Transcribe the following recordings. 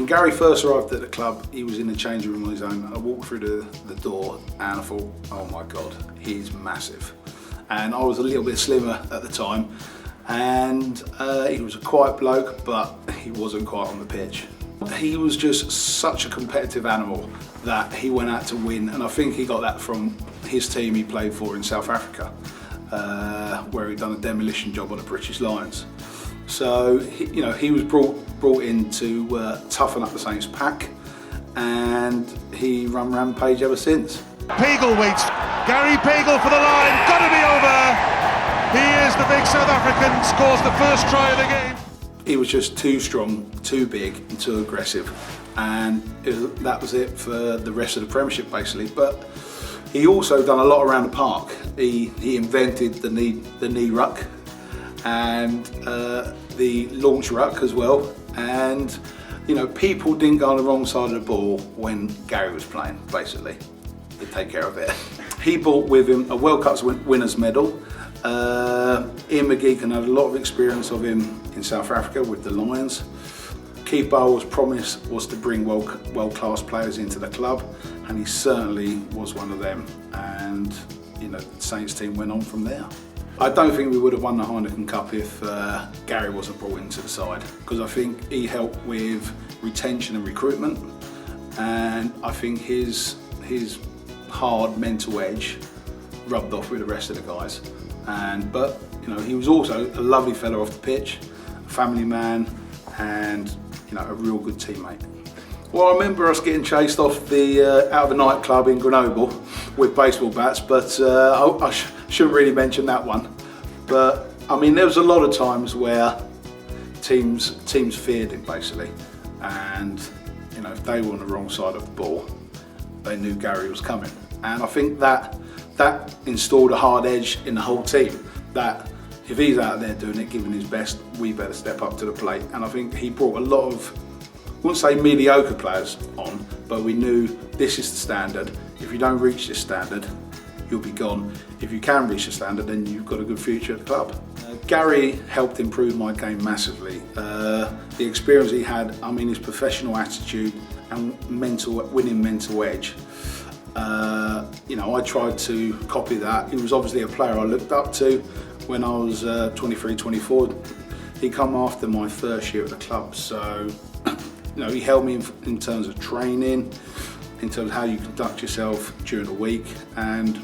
Garry first arrived at the club, he was in the changing room on his own, and I walked through the door and I thought, oh my God, he's massive. And I was a little bit slimmer at the time, and he was a quiet bloke, but he wasn't quite on the pitch. He was just such a competitive animal that he went out to win, and I think he got that from his team he played for in South Africa, where he'd done a demolition job on the British Lions. So he was brought in to toughen up the Saints pack, and he run rampage ever since. Pagel waits. Garry Pagel for the line. Got to be over. He is the big South African. Scores the first try of the game. He was just too strong, too big, and too aggressive, and that was it for the rest of the Premiership basically. But he also done a lot around the park. He invented the knee ruck and the launch ruck as well. And people didn't go on the wrong side of the ball when Garry was playing. Basically, he'd take care of it. He brought with him a World Cup winners medal. Ian McGeechan had a lot of experience of him in South Africa with the Lions. Keith Barwell's promise was to bring world-class players into the club, and he certainly was one of them. And the Saints team went on from there. I don't think we would have won the Heineken Cup if Garry wasn't brought into the side, because I think he helped with retention and recruitment, and I think his hard mental edge rubbed off with the rest of the guys. But he was also a lovely fellow off the pitch, a family man, and a real good teammate. Well, I remember us getting chased off out of a nightclub in Grenoble with baseball bats, but I shouldn't really mention that one. But I mean, there was a lot of times where teams feared him basically, and if they were on the wrong side of the ball, they knew Garry was coming. And I think that installed a hard edge in the whole team, that if he's out there doing it, giving his best, we better step up to the plate. And I think he brought a lot of, I wouldn't say mediocre players on, but we knew this is the standard. If you don't reach this standard, you'll be gone. If you can reach the standard, then you've got a good future at the club. Garry helped improve my game massively. The experience he had, his professional attitude and winning mental edge. I tried to copy that. He was obviously a player I looked up to when I was 23, 24. He come after my first year at the club, so he held me in terms of training, in terms of how you conduct yourself during the week, and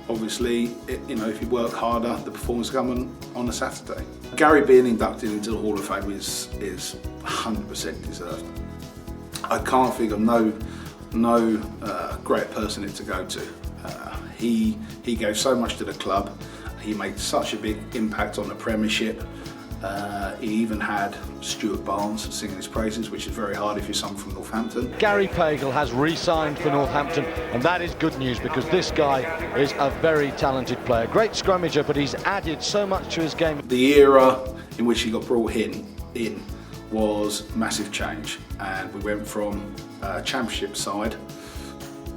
obviously, if you work harder, the performance comes on a Saturday. Garry being inducted into the Hall of Fame is 100% deserved. I can't think of no great person to go to. He gave so much to the club. He made such a big impact on the Premiership. He even had Stuart Barnes singing his praises, which is very hard if you're someone from Northampton. Garry Pagel has re-signed for Northampton, and that is good news because this guy is a very talented player. Great scrummager, but he's added so much to his game. The era in which he got brought in was massive change, and we went from a championship side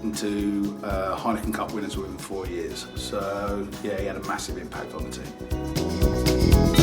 into Heineken Cup winners within 4 years. So yeah, he had a massive impact on the team.